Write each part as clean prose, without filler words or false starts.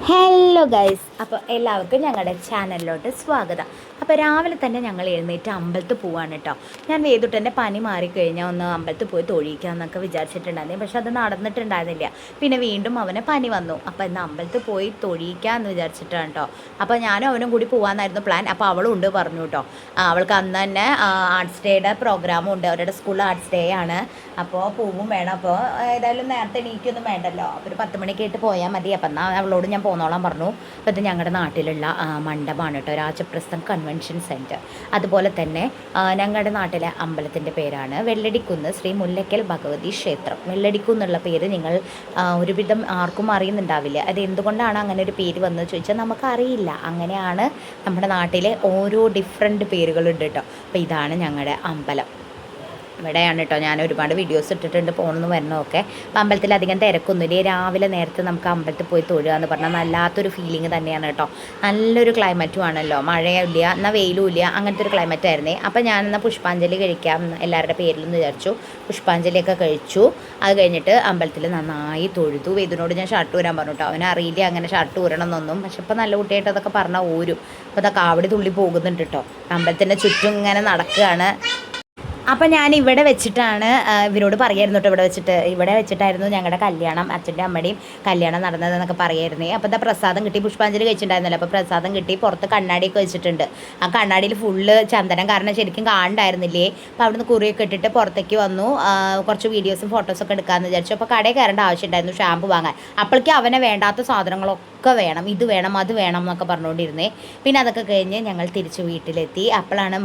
Hello guys, അപ്പോൾ എല്ലാവർക്കും ഞങ്ങളുടെ ചാനലിലോട്ട് സ്വാഗതം. അപ്പോൾ രാവിലെ തന്നെ ഞങ്ങൾ എഴുന്നേറ്റ് അമ്പലത്തിൽ പോവാണ് കേട്ടോ. ഞാൻ വേദുട്ടൻ്റെ പനി മാറിക്കഴിഞ്ഞാൽ ഒന്ന് അമ്പലത്തിൽ പോയി തൊഴിയിക്കാമെന്നൊക്കെ വിചാരിച്ചിട്ടുണ്ടായിരുന്നു. പക്ഷെ അത് നടന്നിട്ടുണ്ടായിരുന്നില്ല. പിന്നെ വീണ്ടും അവന് പനി വന്നു. അപ്പോൾ ഇന്ന് അമ്പലത്തിൽ പോയി തൊഴിയിക്കാമെന്ന് വിചാരിച്ചിട്ടാണ് കേട്ടോ. അപ്പോൾ ഞാനും അവനും കൂടി പോകാമെന്നായിരുന്നു പ്ലാൻ. അപ്പോൾ അവളും ഉണ്ട് പറഞ്ഞു കേട്ടോ. അവൾക്ക് അന്ന് തന്നെ ആർട്സ് ഡേയുടെ പ്രോഗ്രാമും ഉണ്ട്. അവരുടെ സ്കൂളിൽ ആർട്സ് ഡേ ആണ്. അപ്പോൾ പൂവും വേണം. അപ്പോൾ ഏതായാലും നേരത്തെ എണീക്കൊന്നും വേണ്ടല്ലോ. അപ്പോൾ ഒരു 10 മണിക്കായിട്ട് പോയാൽ മതി. അപ്പം എന്നാൽ അവളോട് ഞാൻ പോന്നോളാൻ പറഞ്ഞു. അപ്പോൾ ഇത് ഞങ്ങളുടെ നാട്ടിലുള്ള മണ്ഡപമാണ് കേട്ടോ, രാജപ്രസ്ഥം കൺവെൻഷൻ സെൻറ്റർ. അതുപോലെ തന്നെ ഞങ്ങളുടെ നാട്ടിലെ അമ്പലത്തിൻ്റെ പേരാണ് വെള്ളടിക്കുന്ന് ശ്രീ മുല്ലയ്ക്കൽ ഭഗവതി ക്ഷേത്രം. വെള്ളടിക്കുന്നുള്ള പേര് നിങ്ങൾ ഒരുവിധം ആർക്കും അറിയുന്നുണ്ടാവില്ല. അത് എന്തുകൊണ്ടാണ് അങ്ങനെ ഒരു പേര് വന്നത് ചോദിച്ചാൽ നമുക്കറിയില്ല. അങ്ങനെയാണ് നമ്മുടെ നാട്ടിലെ ഓരോ ഡിഫറെൻറ്റ് പേരുകളുണ്ട് കേട്ടോ. അപ്പോൾ ഇതാണ് ഞങ്ങളുടെ അമ്പലം. ഇവിടെയാണ് കേട്ടോ. ഞാൻ ഒരുപാട് വീഡിയോസ് ഇട്ടിട്ടുണ്ട് പോകണമെന്ന് വരണമൊക്കെ. അപ്പം അമ്പലത്തിൽ അധികം തിരക്കൊന്നുമില്ല. രാവിലെ നേരത്തെ നമുക്ക് അമ്പലത്തിൽ പോയി തൊഴുക എന്ന് പറഞ്ഞാൽ നല്ലാത്തൊരു ഫീലിംഗ് തന്നെയാണ് കേട്ടോ. നല്ലൊരു ക്ലൈമറ്റും ആണല്ലോ, മഴയില്ല എന്നാൽ വെയിലും ഇല്ല, അങ്ങനത്തെ ഒരു ക്ലൈമറ്റ് ആയിരുന്നേ. അപ്പം ഞാനെന്നാൽ പുഷ്പാഞ്ജലി കഴിക്കാം എല്ലാവരുടെ പേരിലെന്ന് വിചാരിച്ചു. പുഷ്പാഞ്ജലിയൊക്കെ കഴിച്ചു. അത് കഴിഞ്ഞിട്ട് അമ്പലത്തിൽ നന്നായി തൊഴുതു. ഇതിനോട് ഞാൻ ഷർട്ട് ഊരാൻ പറഞ്ഞു കേട്ടോ. അവനറിയില്ല അങ്ങനെ ഷർട്ട് ഊരണം എന്നൊന്നും. പക്ഷെ ഇപ്പം നല്ല കുട്ടിയായിട്ട് അതൊക്കെ പറഞ്ഞാൽ ഊരും. അപ്പോൾ അതൊക്കെ കാവടി തുള്ളി പോകുന്നുണ്ട് കേട്ടോ. അമ്പലത്തിൻ്റെ ചുറ്റും ഇങ്ങനെ നടക്കുകയാണ്. അപ്പം ഞാൻ ഇവിടെ വെച്ചിട്ടാണ് ഇവരോട് പറയായിരുന്നു കേട്ടോ. ഇവിടെ വെച്ചിട്ടായിരുന്നു ഞങ്ങളുടെ കല്യാണം, അച്ഛൻ്റെ അമ്മയുടെയും കല്യാണം നടന്നതെന്നൊക്കെ പറയായിരുന്നേ. അപ്പോൾ എന്താ പ്രസാദം കിട്ടി, പുഷ്പാഞ്ജലി കഴിച്ചിട്ടുണ്ടായിരുന്നല്ലോ. അപ്പോൾ പ്രസാദം കിട്ടി. പുറത്ത് കണ്ണാടിയൊക്കെ വെച്ചിട്ടുണ്ട്. ആ കണ്ണാടിയിൽ ഫുള്ള് ചന്ദനം, കാരണം ശരിക്കും കാണണ്ടായിരുന്നില്ലേ. അപ്പോൾ അവിടുന്ന് കുറിയൊക്കെ ഇട്ടിട്ട് പുറത്തേക്ക് വന്നു. കുറച്ച് വീഡിയോസും ഫോട്ടോസൊക്കെ എടുക്കാമെന്ന് വിചാരിച്ചു. അപ്പോൾ കടയിൽ കയറേണ്ട ആവശ്യമുണ്ടായിരുന്നു ഷാമ്പു വാങ്ങാൻ. അപ്പോഴേക്കും അവനെ വേണ്ടാത്ത സാധനങ്ങളൊക്കെ വേണം, ഇത് വേണം അത് വേണം എന്നൊക്കെ പറഞ്ഞുകൊണ്ടിരുന്നേ. പിന്നെ അതൊക്കെ കഴിഞ്ഞ് ഞങ്ങൾ തിരിച്ച് വീട്ടിലെത്തി. അപ്പോഴാണ്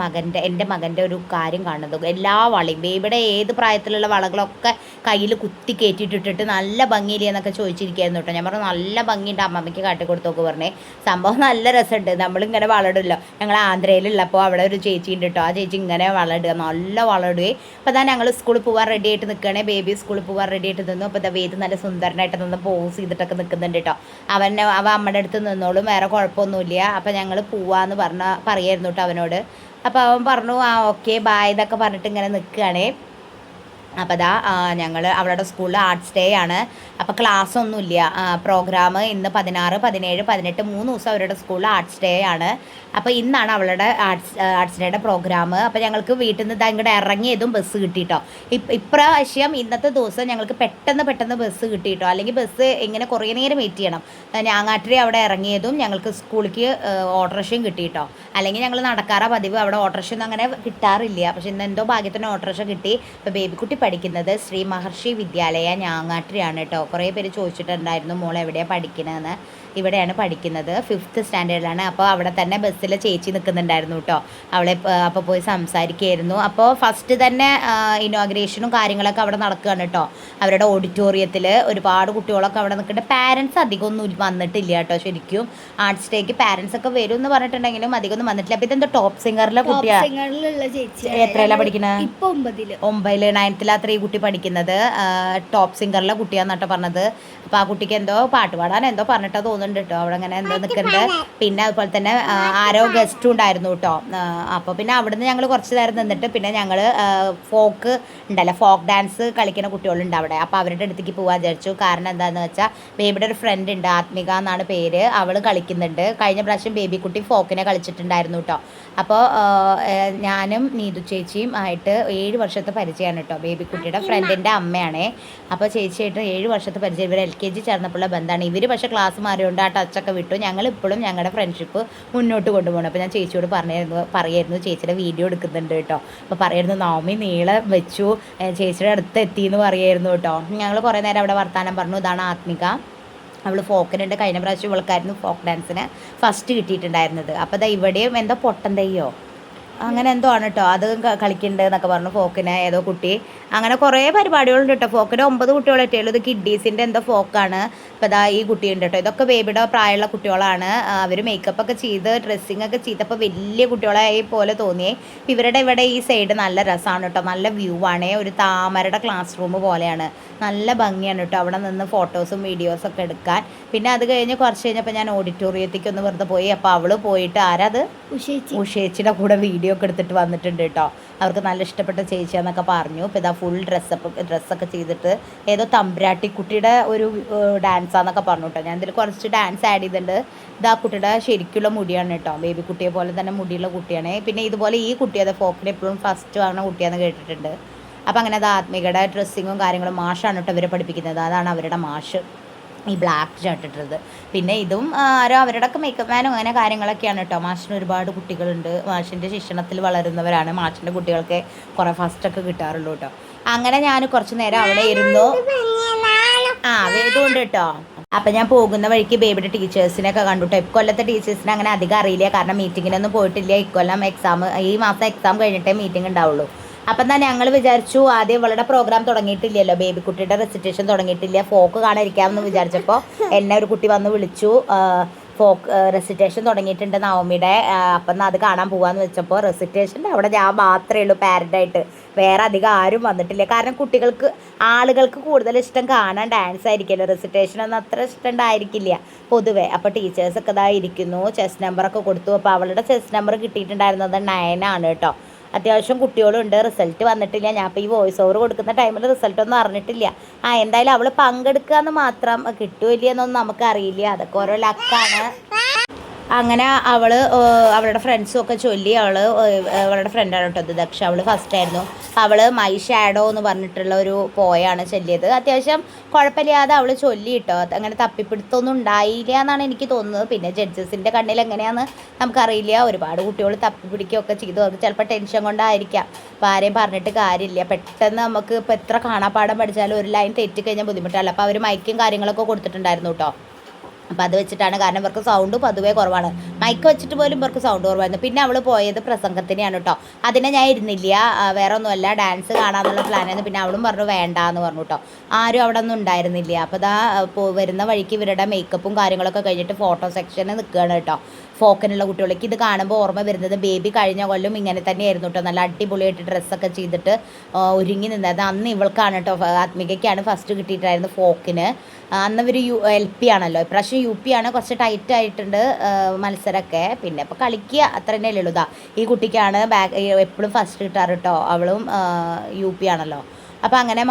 എൻ്റെ മകൻ്റെ ഒരു കാര്യം കാണുന്നത്. എല്ലാ വളയും ബേബിയുടെ ഏത് പ്രായത്തിലുള്ള വളകളൊക്കെ കയ്യിൽ കുത്തി കയറ്റിയിട്ടിട്ട് നല്ല ഭംഗിയില്ലേ എന്നൊക്കെ ചോദിച്ചിരിക്കുകയായിരുന്നു കേട്ടോ. ഞാൻ പറഞ്ഞു നല്ല ഭംഗിയുണ്ട്, അമ്മമ്മയ്ക്ക് കാട്ടിക്കൊടുത്തൊക്കെ പറഞ്ഞേ. സംഭവം നല്ല രസമുണ്ട്. നമ്മളിങ്ങനെ വളമിടുമല്ലോ. ഞങ്ങൾ ആന്ധ്രയിലുള്ളപ്പോൾ അവിടെ ഒരു ചേച്ചി ഉണ്ട് കേട്ടോ. ആ ചേച്ചി ഇങ്ങനെ വളമിടുക, നല്ല വളമിടുകയും. അപ്പോൾ അതാ ഞങ്ങൾ സ്കൂളിൽ പോകാൻ റെഡി ആയിട്ട് നിൽക്കുകയാണെ. ബേബി സ്കൂളിൽ പോകാൻ റെഡി ആയിട്ട് നിന്നു. അപ്പോൾ വേദ് നല്ല സുന്ദരനായിട്ട് നിന്ന് പോസ് ചെയ്തിട്ടൊക്കെ നിൽക്കുന്നുണ്ട് കേട്ടോ. അവ അമ്മയുടെ അടുത്ത് നിന്നോളും, വേറെ കുഴപ്പമൊന്നുമില്ല. അപ്പോൾ ഞങ്ങൾ പോവാന്ന് പറയായിരുന്നു കേട്ടോ അവനോട്. അപ്പോൾ അവൻ പറഞ്ഞു ആ ഓക്കെ ബായ് ഇതൊക്കെ പറഞ്ഞിട്ട് ഇങ്ങനെ നിൽക്കുകയാണേ. അപ്പോൾ അതാ ഞങ്ങൾ അവളുടെ സ്കൂളിൽ ആർട്സ് ഡേ ആണ്. അപ്പോൾ ക്ലാസ് ഒന്നുമില്ല. പ്രോഗ്രാം ഇന്ന് 16, 17, 18 3 ദിവസം അവരുടെ സ്കൂളിൽ ആർട്സ് ഡേ ആണ്. അപ്പോൾ ഇന്നാണ് അവളുടെ ആർട്സ് ഡേയുടെ പ്രോഗ്രാം. അപ്പോൾ ഞങ്ങൾക്ക് വീട്ടിൽ നിന്ന് ഇങ്ങോട്ട് ഇറങ്ങിയതും ബസ് കിട്ടിയിട്ടോ. ഇപ്രാവശ്യം ഇന്നത്തെ ദിവസം ഞങ്ങൾക്ക് പെട്ടെന്ന് ബസ് കിട്ടിയിട്ടോ. അല്ലെങ്കിൽ ബസ് ഇങ്ങനെ കുറേ നേരം വെയിറ്റ് ചെയ്യണം. ഞാങ്ങാട്ടിരി അവിടെ ഇറങ്ങിയതും ഞങ്ങൾക്ക് സ്കൂളിലേക്ക് ഓട്ടോറിക്ഷയും കിട്ടിയിട്ടോ. അല്ലെങ്കിൽ ഞങ്ങൾ നടക്കാറാ പതിവ്. അവിടെ ഓട്ടോറിക്ഷയൊന്നും അങ്ങനെ കിട്ടാറില്ല. പക്ഷെ ഇന്ന് എന്തോ ഭാഗ്യത്തിന് ഓട്ടോറിക്ഷ കിട്ടി. ഇപ്പോൾ ബേബിക്കുട്ടി പഠിക്കുന്നത് ശ്രീ മഹർഷി വിദ്യാലയ ഞാങ്ങാട്ടിരിയാണ് കേട്ടോ. കുറേ പേര് ചോദിച്ചിട്ടുണ്ടായിരുന്നു മോൾ എവിടെയാണ് പഠിക്കുന്നതെന്ന്. ഇവിടെയാണ് പഠിക്കുന്നത്, 5th സ്റ്റാൻഡേർഡിലാണ്. അപ്പോൾ അവിടെ തന്നെ ബസ്സിൽ ചേച്ചി നിൽക്കുന്നുണ്ടായിരുന്നു കേട്ടോ. അവളെ അപ്പോൾ പോയി സംസാരിക്കുകയായിരുന്നു. അപ്പോൾ ഫസ്റ്റ് തന്നെ ഇനോഗ്രേഷനും കാര്യങ്ങളൊക്കെ അവിടെ നടക്കുകയാണ് കേട്ടോ. അവരുടെ ഓഡിറ്റോറിയത്തിൽ ഒരുപാട് കുട്ടികളൊക്കെ അവിടെ നിൽക്കുന്നുണ്ട്. പാരൻസ് അധികമൊന്നും വന്നിട്ടില്ല കേട്ടോ. ശരിക്കും ആർട്സ് ഡേക്ക് പാരൻസ് ഒക്കെ വരും എന്ന് പറഞ്ഞിട്ടുണ്ടെങ്കിലും അധികമൊന്നും വന്നിട്ടില്ല. അപ്പോൾ ഇതെന്താ ടോപ്പ് സിംഗറിലെ കുട്ടിയാണ്. എത്രയിലാണ് പഠിക്കുന്നത്? 9th 9th അത്ര ഈ കുട്ടി പഠിക്കുന്നത്. ടോപ്പ് സിംഗറിലെ കുട്ടിയാന്ന് കേട്ടോ പറഞ്ഞത്. അപ്പോൾ ആ കുട്ടിക്ക് എന്തോ പാട്ട് പാടാൻ എന്തോ പറഞ്ഞിട്ടോ തോന്നുന്നുണ്ട് കേട്ടോ. അവിടെ അങ്ങനെ എന്തോ നിൽക്കുന്നുണ്ട്. പിന്നെ അതുപോലെ തന്നെ ആരോ ഗസ്റ്റും ഉണ്ടായിരുന്നു കേട്ടോ. അപ്പോൾ പിന്നെ അവിടുന്ന് ഞങ്ങൾ കുറച്ച് നേരം നിന്നിട്ട് പിന്നെ ഞങ്ങൾ ഫോക്ക് ഉണ്ടല്ലോ, ഫോക്ക് ഡാൻസ് കളിക്കുന്ന കുട്ടികളുണ്ട് അവിടെ. അപ്പോൾ അവരുടെ അടുത്തേക്ക് പോകാൻ വിചാരിച്ചു. കാരണം എന്താണെന്ന് വെച്ചാൽ ബേബിയുടെ ഒരു ഫ്രണ്ട് ഉണ്ട്, ആത്മിക എന്നാണ് പേര്. അവൾ കളിക്കുന്നുണ്ട്. കഴിഞ്ഞ പ്രാവശ്യം ബേബിക്കുട്ടി ഫോക്കിനെ കളിച്ചിട്ടുണ്ടായിരുന്നു കേട്ടോ. അപ്പോൾ ഞാനും നീതു ചേച്ചിയും ആയിട്ട് 7 വർഷത്തെ പരിചയമാണ് കേട്ടോ. ബേബിക്കുട്ടിയുടെ ഫ്രണ്ടിൻ്റെ അമ്മയാണേ. അപ്പോൾ ചേച്ചിയായിട്ട് 7 വർഷത്തെ പരിചയം. ഇവർ LKG ചേർന്നപ്പോഴുള്ള ബന്ധമാണ്. ഇവർ പക്ഷേ ക്ലാസ് മാറിയോണ്ട് ആ ടച്ചൊക്കെ വിട്ടു. ഞങ്ങൾ ഇപ്പോഴും ഞങ്ങളുടെ ഫ്രണ്ട്ഷിപ്പ് മുന്നോട്ട് കൊണ്ടുപോകണം. അപ്പോൾ ഞാൻ ചേച്ചിയോട് പറയായിരുന്നു ചേച്ചിയുടെ വീഡിയോ എടുക്കുന്നുണ്ട് കേട്ടോ. അപ്പോൾ പറയായിരുന്നു നവമി നീളം വെച്ചു, ചേച്ചിയുടെ അടുത്ത് എത്തിയെന്ന് പറയായിരുന്നു കേട്ടോ. ഞങ്ങൾ കുറേ നേരം അവിടെ വർത്താനം പറഞ്ഞു. ഇതാണ് ആത്മിക. അവൾ ഫോക്കിനുണ്ട്. കഴിഞ്ഞ പ്രാവശ്യം ഇവൾക്കായിരുന്നു ഫോക്ക് ഡാൻസിന് ഫസ്റ്റ് കിട്ടിയിട്ടുണ്ടായിരുന്നത്. അപ്പോൾ ഇതാ ഇവിടെയും എന്തോ പൊട്ടൻ തെയ്യോ അങ്ങനെ എന്തോ ആണ് കേട്ടോ. അത് കളിക്കുന്നുണ്ട് എന്നൊക്കെ പറഞ്ഞു. ഫോക്കിന് ഏതോ കുട്ടി അങ്ങനെ കുറേ പരിപാടികളുണ്ട് കേട്ടോ. ഫോക്കിന് 9 കുട്ടികളൊറ്റയുള്ളൂ. ഇത് കിഡ്ഡീസിൻ്റെ എന്തോ ഫോക്കാണ്. ഇപ്പോൾ ഇതാ ഈ കുട്ടിയുണ്ട് കേട്ടോ. ഇതൊക്കെ ബേബിയുടെ പ്രായമുള്ള കുട്ടികളാണ്. അവർ മേക്കപ്പൊക്കെ ചെയ്ത് ഡ്രസ്സിങ് ഒക്കെ ചെയ്തപ്പോൾ വലിയ കുട്ടികളായി പോലെ തോന്നിയേ. ഇവരുടെ ഇവിടെ ഈ സൈഡ് നല്ല രസമാണ് കേട്ടോ. നല്ല വ്യൂ ആണ്. ഒരു താമരയുടെ ക്ലാസ് റൂം പോലെയാണ്. നല്ല ഭംഗിയാണ് കേട്ടോ അവിടെ നിന്ന് ഫോട്ടോസും വീഡിയോസൊക്കെ എടുക്കാൻ. പിന്നെ അത് കഴിഞ്ഞ് കുറച്ച് കഴിഞ്ഞപ്പോൾ ഞാൻ ഓഡിറ്റോറിയത്തേക്ക് ഒന്ന് വെറുതെ പോയി. അപ്പോൾ അവൾ പോയിട്ട് ആരാത് ഉഷേച്ചിയുടെ കൂടെ വീഡിയോ വീഡിയോ ഒക്കെ എടുത്തിട്ട് വന്നിട്ടുണ്ട് കേട്ടോ. അവർക്ക് നല്ല ഇഷ്ടപ്പെട്ട ചേച്ചിയാന്നൊക്കെ പറഞ്ഞു. ഇപ്പോൾ ഇതാ ഫുൾ ഡ്രസ്സൊക്കെ ചെയ്തിട്ട് ഏതോ തമ്പുരാട്ടിക്കുട്ടിയുടെ ഒരു ഡാൻസാന്നൊക്കെ പറഞ്ഞു കേട്ടോ. ഞാൻ ഇതിൽ കുറച്ച് ഡാൻസ് ആഡ് ചെയ്തിട്ടുണ്ട്. ഇതാ കുട്ടിയുടെ ശരിക്കുള്ള മുടിയാണ് കേട്ടോ, ബേബി കുട്ടിയെ പോലെ തന്നെ മുടിയുള്ള കുട്ടിയാണ്. പിന്നെ ഇതുപോലെ ഈ കുട്ടി അത് ഫോക്കിന് എപ്പോഴും ഫസ്റ്റ് ആവുന്ന കുട്ടിയാണെന്ന് കേട്ടിട്ടുണ്ട്. അപ്പോൾ അങ്ങനെ അത് ആത്മികയുടെ ഡ്രസ്സിങ്ങും കാര്യങ്ങളും മാഷാണ് കേട്ടോ ഇവരെ പഠിപ്പിക്കുന്നത്. അതാണ് അവരുടെ മാഷ്, ഈ ബ്ലാക്ക് ഷർട്ടിട്ടത്. പിന്നെ ഇതും ആരോ അവരുടെയൊക്കെ മേക്കപ്പ് മാനും അങ്ങനെ കാര്യങ്ങളൊക്കെയാണ് കേട്ടോ. മാഷിന് ഒരുപാട് കുട്ടികളുണ്ട്, മാഷിൻ്റെ ശിക്ഷണത്തിൽ വളരുന്നവരാണ്. മാഷിൻ്റെ കുട്ടികൾക്ക് കുറേ ഫസ്റ്റൊക്കെ കിട്ടാറുള്ളൂ കേട്ടോ. അങ്ങനെ ഞാൻ കുറച്ച് നേരം അവിടെ ഇരുന്നു. വേദമുണ്ട് കേട്ടോ. അപ്പം ഞാൻ പോകുന്ന വഴിക്ക് ബേബിയുടെ ടീച്ചേഴ്സിനെയൊക്കെ കണ്ടു കേട്ടോ. ഇക്കൊല്ലത്തെ ടീച്ചേഴ്സിനെ അങ്ങനെ അധികം അറിയില്ല, കാരണം മീറ്റിങ്ങിനൊന്നും പോയിട്ടില്ല. ഇക്കൊല്ലം ഈ മാസം എക്സാം കഴിഞ്ഞിട്ടേ മീറ്റിംഗ് ഉണ്ടാവുള്ളൂ. അപ്പം എന്നാൽ ഞങ്ങൾ വിചാരിച്ചു ആദ്യം ഇവളുടെ പ്രോഗ്രാം തുടങ്ങിയിട്ടില്ലല്ലോ, ബേബിക്കുട്ടിയുടെ റെസിറ്റേഷൻ തുടങ്ങിയിട്ടില്ല, ഫോക്ക് കാണാതിരിക്കാമെന്ന് വിചാരിച്ചപ്പോൾ എന്നെ ഒരു കുട്ടി വന്ന് വിളിച്ചു, ഫോക്ക് റെസിറ്റേഷൻ തുടങ്ങിയിട്ടുണ്ട് നവമിയുടെ, അപ്പം എന്നാൽ അത് കാണാൻ പോകാമെന്ന് വെച്ചപ്പോൾ റെസിറ്റേഷൻ്റെ അവിടെ ഞാൻ മാത്രമേ ഉള്ളൂ പാരൻ്റായിട്ട്, വേറെ അധികം ആരും വന്നിട്ടില്ല. കാരണം ആളുകൾക്ക് കൂടുതൽ ഇഷ്ടം കാണാൻ ഡാൻസ് ആയിരിക്കുമല്ലോ, റെസിറ്റേഷനൊന്നും അത്ര ഇഷ്ടം ഉണ്ടായിരിക്കില്ല പൊതുവെ. അപ്പോൾ ടീച്ചേഴ്സൊക്കെ ഇതാ ഇരിക്കുന്നു, ചെസ് നമ്പറൊക്കെ കൊടുത്തു. അപ്പോൾ അവളുടെ ചെസ് നമ്പർ കിട്ടിയിട്ടുണ്ടായിരുന്നത് 9 ആണ് കേട്ടോ. അത്യാവശ്യം കുട്ടികളുണ്ട്. റിസൾട്ട് വന്നിട്ടില്ല. ഞാൻ ഇപ്പോൾ ഈ വോയിസ് ഓവർ കൊടുക്കുന്ന ടൈമിൽ റിസൾട്ടൊന്നും അറിഞ്ഞിട്ടില്ല. എന്തായാലും അവൾ പങ്കെടുക്കുക എന്ന് മാത്രം, കിട്ടുമില്ല എന്നൊന്നും നമുക്കറിയില്ല, അതൊക്കെ ഓരോ ലക്കാണ്. അങ്ങനെ അവളുടെ ഫ്രണ്ട്സും ഒക്കെ ചൊല്ലി, അവളുടെ ഫ്രണ്ടാണ് കേട്ടോ ദക്ഷ, അവൾ ഫസ്റ്റായിരുന്നു. അവൾ മൈ ഷാഡോ എന്ന് പറഞ്ഞിട്ടുള്ള ഒരു പോയാണ് ചൊല്ലിയത്. അത്യാവശ്യം കുഴപ്പമില്ലാതെ അവൾ ചൊല്ലി കേട്ടോ. അങ്ങനെ തപ്പിപ്പിടുത്തൊന്നും ഉണ്ടായില്ല എന്നാണ് എനിക്ക് തോന്നുന്നത്. പിന്നെ ജഡ്ജസിൻ്റെ കണ്ണിൽ എങ്ങനെയാണെന്ന് നമുക്കറിയില്ല. ഒരുപാട് കുട്ടികൾ തപ്പിപ്പിടിക്കുകയൊക്കെ ചെയ്തു. അത് ചിലപ്പോൾ ടെൻഷൻ കൊണ്ടായിരിക്കാം. അപ്പോൾ ആരെയും പറഞ്ഞിട്ട് കാര്യമില്ല. പെട്ടെന്ന് നമുക്ക് ഇപ്പോൾ എത്ര കാണാപ്പാടം പഠിച്ചാലും ഒരു ലൈൻ തെറ്റിക്കഴിഞ്ഞാൽ ബുദ്ധിമുട്ടല്ല. അപ്പോൾ അവർ മൈക്കും കാര്യങ്ങളൊക്കെ കൊടുത്തിട്ടുണ്ടായിരുന്നു കേട്ടോ. അപ്പോൾ അത് വെച്ചിട്ടാണ്, കാരണം ഇവർക്ക് സൗണ്ട് പൊതുവേ കുറവാണ്. മൈക്ക് വെച്ചിട്ട് പോലും ഇവർക്ക് സൗണ്ട് കുറവായിരുന്നു. പിന്നെ അവൾ പോയത് പ്രസംഗത്തിനെയാണ് കേട്ടോ. അതിനെ ഞാൻ ഇരുന്നില്ല, വേറെ ഒന്നുമല്ല, ഡാൻസ് കാണാമെന്നുള്ള പ്ലാനായിരുന്നു. പിന്നെ അവളും പറഞ്ഞു വേണ്ടാന്ന് പറഞ്ഞു കേട്ടോ. ആരും അവിടെ ഒന്നും ഉണ്ടായിരുന്നില്ല. അപ്പോൾ ഇതാ വരുന്ന വഴിക്ക് ഇവരുടെ മേക്കപ്പും കാര്യങ്ങളൊക്കെ കഴിഞ്ഞിട്ട് ഫോട്ടോ സെക്ഷന് നിൽക്കുകയാണ് കേട്ടോ. ഫോക്കിനുള്ള കുട്ടികളേക്ക് ഇത് കാണുമ്പോൾ ഓർമ്മ വരുന്നത് ബേബി കഴിഞ്ഞ കൊല്ലം ഇങ്ങനെ തന്നെയായിരുന്നു കേട്ടോ. നല്ല അടിപൊളിയായിട്ട് ഡ്രസ്സൊക്കെ ചെയ്തിട്ട് ഒരുങ്ങി നിന്നത്. അന്ന് ഇവൾക്കാണ് കേട്ടോ, ആത്മികയ്ക്കാണ് ഫസ്റ്റ് കിട്ടിയിട്ടായിരുന്നു ഫോക്കിന്. അന്ന് ഇവർ LP ആണല്ലോ, ഇപ്രാവശ്യം UP ആണ്. കുറച്ച് ടൈറ്റ് ആയിട്ടുണ്ട് മത്സരമൊക്കെ. പിന്നെ ഇപ്പോൾ കളിക്കുക അത്ര തന്നെയല്ലേ ഉള്ളൂ. ഈ കുട്ടിക്കാണ് എപ്പോഴും ഫസ്റ്റ് കിട്ടാറ് കേട്ടോ. അവളും UP ആണല്ലോ. അപ്പോൾ അങ്ങനെ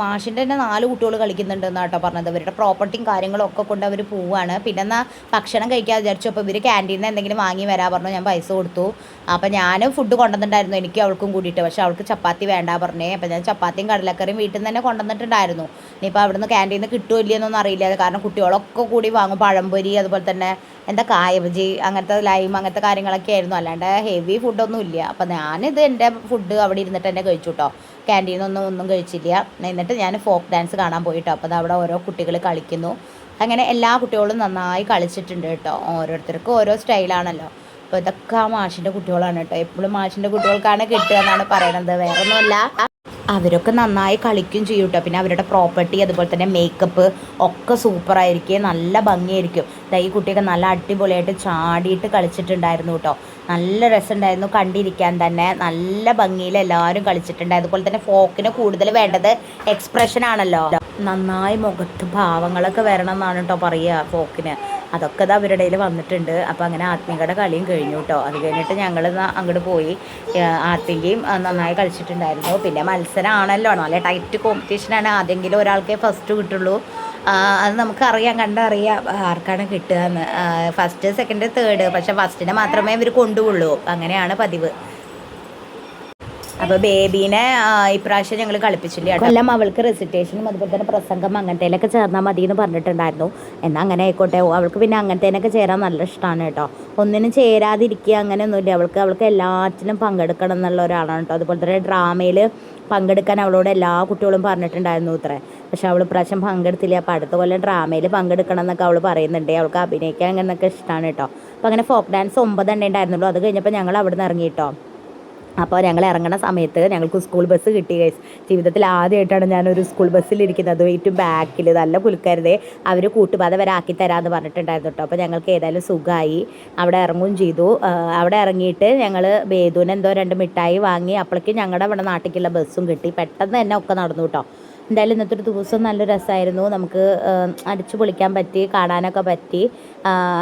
മാഷിൻ്റെ തന്നെ 4 കുട്ടികൾ കളിക്കുന്നുണ്ടെന്നാണ് കേട്ടോ പറഞ്ഞത്. ഇവരുടെ പ്രോപ്പർട്ടിയും കാര്യങ്ങളും ഒക്കെ കൊണ്ട് അവർ പോവുകയാണ്. പിന്നെ എന്നാൽ ഭക്ഷണം കഴിക്കാൻ വിചാരിച്ചു. അപ്പോൾ ഇവർ ക്യാൻറ്റീനിൽ നിന്ന് എന്തെങ്കിലും വാങ്ങി വരാൻ പറഞ്ഞു. ഞാൻ പൈസ കൊടുത്തു. അപ്പോൾ ഞാൻ ഫുഡ് കൊണ്ടുവന്നിട്ടുണ്ടായിരുന്നു, എനിക്ക് അവൾക്കും കൂടിയിട്ട്. പക്ഷേ അവൾക്ക് ചപ്പാത്തി വേണ്ട പറഞ്ഞേ. അപ്പോൾ ഞാൻ ചപ്പാത്തിയും കടലക്കറിയും വീട്ടിൽ നിന്ന് തന്നെ കൊണ്ടുവന്നിട്ടുണ്ടായിരുന്നു. ഇനിയിപ്പോൾ അവിടെ നിന്ന് ക്യാൻറ്റീനിൽ നിന്ന് കിട്ടുമോ ഇല്ലയെന്നൊന്നും അറിയില്ല. കാരണം കുട്ടികളൊക്കെ കൂടി വാങ്ങും. പഴംപൊരി, അതുപോലെ തന്നെ കായ ബജി, അങ്ങനത്തെ ലൈം, അങ്ങനത്തെ കാര്യങ്ങളൊക്കെ ആയിരുന്നു. അല്ലാണ്ട് ഹെവി ഫുഡൊന്നും ഇല്ല. അപ്പോൾ ഞാനിത് എൻ്റെ ഫുഡ് അവിടെ ഇരുന്നിട്ട് തന്നെ കഴിച്ചു കേട്ടോ. ക്യാൻറ്റീനൊന്നും കഴിച്ചില്ല. എന്നിട്ട് ഞാൻ ഫോക്ക് ഡാൻസ് കാണാൻ പോയിട്ടോ. അപ്പോൾ അത് അവിടെ ഓരോ കുട്ടികൾ കളിക്കുന്നു. അങ്ങനെ എല്ലാ കുട്ടികളും നന്നായി കളിച്ചിട്ടുണ്ട് കേട്ടോ. ഓരോരുത്തർക്കും ഓരോ സ്റ്റൈലാണല്ലോ. അപ്പോൾ ഇതൊക്കെ ആ മാഷിൻ്റെ കുട്ടികളാണ് കേട്ടോ. എപ്പോഴും മാഷിൻ്റെ കുട്ടികൾക്കാണ് കിട്ടുക എന്നാണ് പറയണത്, വേറെ ഒന്നുമല്ല. അവരൊക്കെ നന്നായി കളിക്കും ചെയ്യും കേട്ടോ. പിന്നെ അവരുടെ പ്രോപ്പർട്ടി, അതുപോലെ തന്നെ മേക്കപ്പ് ഒക്കെ സൂപ്പറായിരിക്കും, നല്ല ഭംഗിയായിരിക്കും. ഈ കുട്ടിയൊക്കെ നല്ല അടിപൊളിയായിട്ട് ചാടിയിട്ട് കളിച്ചിട്ടുണ്ടായിരുന്നു കേട്ടോ. നല്ല രസമുണ്ടായിരുന്നു കണ്ടിരിക്കാൻ തന്നെ. നല്ല ഭംഗിയിൽ എല്ലാവരും കളിച്ചിട്ടുണ്ട്. അതുപോലെ തന്നെ ഫോക്കിന് കൂടുതൽ വേണ്ടത് എക്സ്പ്രഷൻ ആണല്ലോ. നന്നായി മുഖത്ത് ഭാവങ്ങളൊക്കെ വരണം എന്നാണ് കേട്ടോ പറയുക ഫോക്കിന്. അതൊക്കെ അത് അവരുടെ ഇടയിൽ വന്നിട്ടുണ്ട്. അപ്പോൾ അങ്ങനെ ആത്മീകയുടെ കളിയും കഴിഞ്ഞു കേട്ടോ. അത് കഴിഞ്ഞിട്ട് ഞങ്ങൾ അങ്ങോട്ട് പോയി. ആത്മീകയും നന്നായി കളിച്ചിട്ടുണ്ടായിരുന്നു. പിന്നെ മത്സരമാണല്ലോ, നല്ല ടൈറ്റ് കോമ്പറ്റീഷനാണ്. ആദ്യമെങ്കിലും ഒരാൾക്കേ ഫസ്റ്റ് കിട്ടുള്ളൂ. അത് നമുക്കറിയാം, കണ്ടറിയാം ആർക്കാണ് കിട്ടുക എന്ന്. First, second, third. പക്ഷേ ഫസ്റ്റിനെ മാത്രമേ ഇവർ കൊണ്ടുപോകുള്ളൂ. അങ്ങനെയാണ് പതിവ്. അപ്പോൾ ബേബീനെ ഇപ്രാവശ്യം ഞങ്ങൾ കളിപ്പിച്ചില്ല. കൊല്ലം അവൾക്ക് റെസിറ്റേഷനും അതുപോലെ തന്നെ പ്രസംഗം അങ്ങനത്തേലൊക്കെ ചേർന്നാൽ മതി എന്ന് പറഞ്ഞിട്ടുണ്ടായിരുന്നു. എന്നാൽ അങ്ങനെ ആയിക്കോട്ടെ. അവൾക്ക് പിന്നെ അങ്ങനത്തേനൊക്കെ ചേരാൻ നല്ല ഇഷ്ടമാണ് കേട്ടോ. ഒന്നിനും ചേരാതിരിക്കുക അങ്ങനെയൊന്നുമില്ല. അവൾക്ക് എല്ലാറ്റിനും പങ്കെടുക്കണം എന്നുള്ള ഒരാളാണ് കേട്ടോ. അതുപോലെ തന്നെ ഡ്രാമയിൽ പങ്കെടുക്കാൻ അവളോട് എല്ലാ കുട്ടികളും പറഞ്ഞിട്ടുണ്ടായിരുന്നു ഇത്രേ. പക്ഷെ അവൾ ഇപ്രാവശ്യം പങ്കെടുത്തില്ല. അപ്പോൾ അടുത്ത കൊല്ലം ഡ്രാമയിൽ പങ്കെടുക്കണം എന്നൊക്കെ അവൾ പറയുന്നുണ്ട്. അവൾക്ക് അഭിനയിക്കാൻ അങ്ങനെയൊക്കെ ഇഷ്ടമാണ് കേട്ടോ. അപ്പോൾ അങ്ങനെ ഫോക്ക് ഡാൻസ് 9 എണ്ണേ ഉണ്ടായിരുന്നുള്ളൂ. അത് കഴിഞ്ഞപ്പോൾ ഞങ്ങൾ അവിടെ നിന്ന് ഇറങ്ങി കേട്ടോ. അപ്പോൾ ഞങ്ങൾ ഇറങ്ങുന്ന സമയത്ത് ഞങ്ങൾക്ക് സ്കൂൾ ബസ് കിട്ടി ഗൈസ്. ജീവിതത്തിൽ ആദ്യമായിട്ടാണ് ഞാനൊരു സ്കൂൾ ബസ്സിലിരിക്കുന്നത്. ഏറ്റവും ബാക്കിൽ നല്ല പുൽക്കരുതേ. അവർ കൂട്ടുപാത വരെ ആക്കി തരാമെന്ന് പറഞ്ഞിട്ടുണ്ടായിരുന്നു കേട്ടോ. അപ്പോൾ ഞങ്ങൾക്ക് ഏതായാലും സുഖമായി. അവിടെ ഇറങ്ങുകയും ചെയ്തു. അവിടെ ഇറങ്ങിയിട്ട് ഞങ്ങൾ ബേദുവിന് എന്തോ 2 മിഠായി വാങ്ങി. അപ്പോഴേക്കും ഞങ്ങളുടെ അവിടെ നാട്ടിലേക്കുള്ള ബസ്സും കിട്ടി. പെട്ടെന്ന് തന്നെ ഒക്കെ നടന്നു കേട്ടോ. എന്തായാലും ഇന്നത്തെ ഒരു ദിവസം നല്ല രസമായിരുന്നു. നമുക്ക് അടിച്ചു പൊളിക്കാൻ പറ്റി, കാണാനൊക്കെ പറ്റി.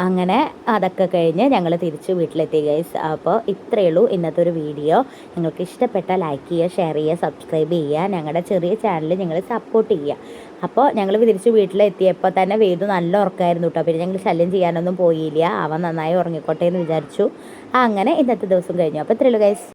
അങ്ങനെ അതൊക്കെ കഴിഞ്ഞ് ഞങ്ങൾ തിരിച്ച് വീട്ടിലെത്തി ഗൈസ്. അപ്പോൾ ഇത്രയേ ഉള്ളൂ ഇന്നത്തെ ഒരു വീഡിയോ. നിങ്ങൾക്ക് ഇഷ്ടപ്പെട്ട ലൈക്ക് ചെയ്യുക, ഷെയർ ചെയ്യുക, സബ്സ്ക്രൈബ് ചെയ്യുക. ഞങ്ങളുടെ ചെറിയ ചാനൽ നിങ്ങൾ സപ്പോർട്ട് ചെയ്യുക. അപ്പോൾ ഞങ്ങൾ തിരിച്ച് വീട്ടിലെത്തിയപ്പോൾ തന്നെ വേദു നല്ല ഉറക്കമായിരുന്നു കേട്ടോ. പിന്നെ ഞങ്ങൾ ശല്യം ചെയ്യാനൊന്നും പോയില്ല. അവൻ നന്നായി ഉറങ്ങിക്കോട്ടെ എന്ന് വിചാരിച്ചു. അങ്ങനെ ഇന്നത്തെ ദിവസം കഴിഞ്ഞു. അപ്പോൾ ഇത്രയേ ഉള്ളൂ ഗൈസ്.